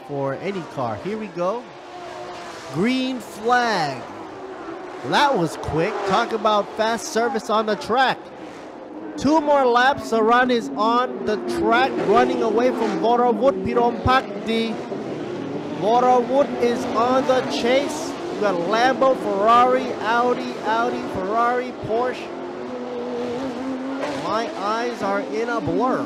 for any car. Here we go. Green flag. That was quick. Talk about fast service on the track. 2 more laps. Saran is on the track, running away from Voravut Pirompakdi. Voravut is on the chase. We got Lambo, Ferrari, Audi, Ferrari, Porsche. My eyes are in a blur.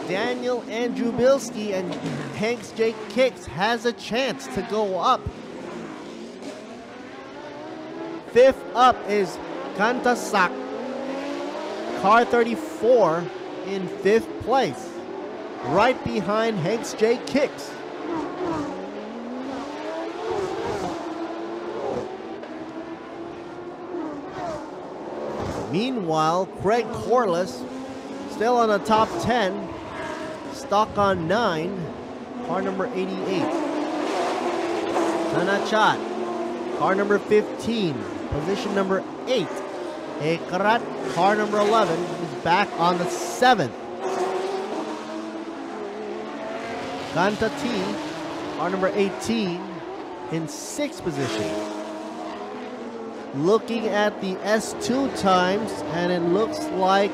Daniel Andrubilski and Hanks J. Kicks has a chance to go up. 5th up is Kantasak. Car 34 in 5th place. Right behind Hanks J. Kicks. Meanwhile, Craig Corliss still on the top 10. Stock on 9. Car number 88. Nanachat. Car number 15. Position number 8. Ekrat, car number 11, is back on the 7th. Kanta T, car number 18, in 6th position. Looking at the S2 times, and it looks like,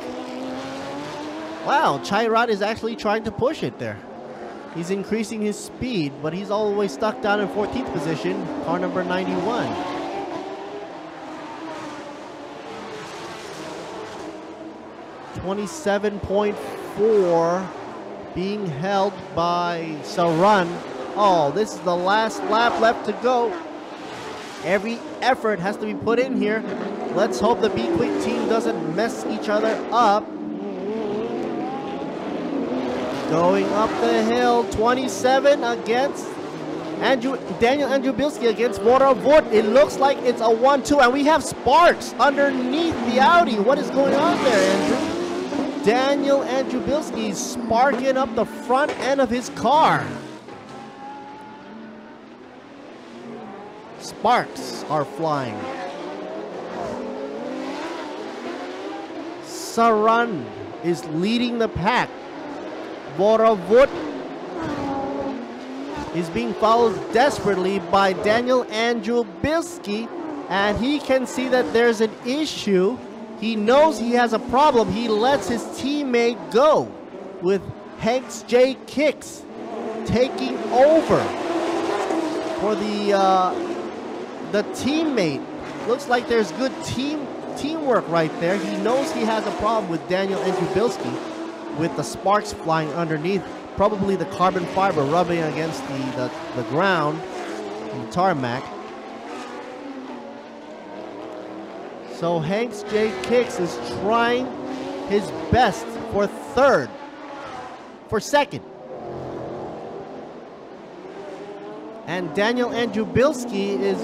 wow, Chairat is actually trying to push it there. He's increasing his speed, but he's all the way stuck down in 14th position, car number 91. 27.4 being held by Saran. Oh, this is the last lap left to go. Every effort has to be put in here. Let's hope the Be Quick team doesn't mess each other up. Going up the hill, 27 against Daniel Andrubilski against Voravut. It looks like it's a 1-2, and we have sparks underneath the Audi. What is going on there, Andrew? Daniel Andrubilski sparking up the front end of his car. Sparks are flying. Saran is leading the pack. Voravut is being followed desperately by Daniel Andrubilski, and he can see that there's an issue. He knows he has a problem. He lets his teammate go, with Hanks J. Kicks taking over for the teammate. Looks like there's good teamwork right there. He knows he has a problem with Daniel Andrubilski, with the sparks flying underneath. Probably the carbon fiber rubbing against the ground, the tarmac. So Hanks J. Kicks is trying his best for second. And Daniel Andrubilski is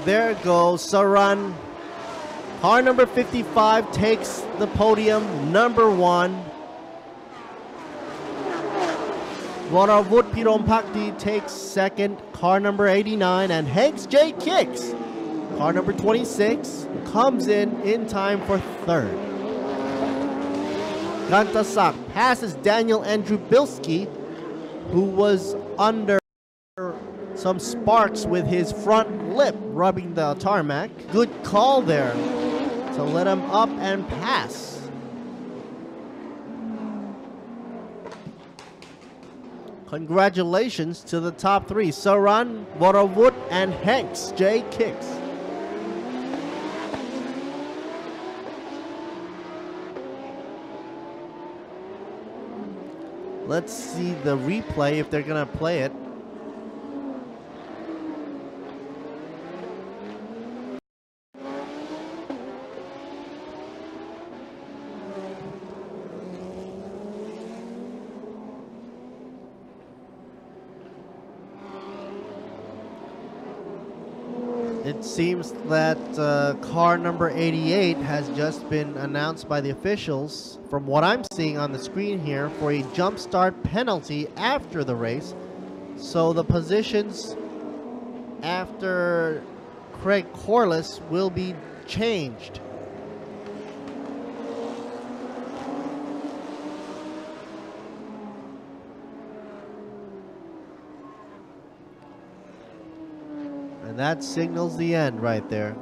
there goes Saran. Car number 55 takes the podium, number 1. Voravut Pirompakdi takes second, car number 89, and Hanks J. Kicks, car number 26, comes in time for third. Gantasak passes Daniel Andrubilski, who was under some sparks with his front lip rubbing the tarmac. Good call there to let him up and pass. Congratulations to the top 3, Saran, Voravut, and Hanks J. Kicks. Let's see the replay if they're gonna play it. It seems that car number 88 has just been announced by the officials, from what I'm seeing on the screen here, for a jump start penalty after the race. So the positions after Craig Corliss will be changed. And that signals the end right there.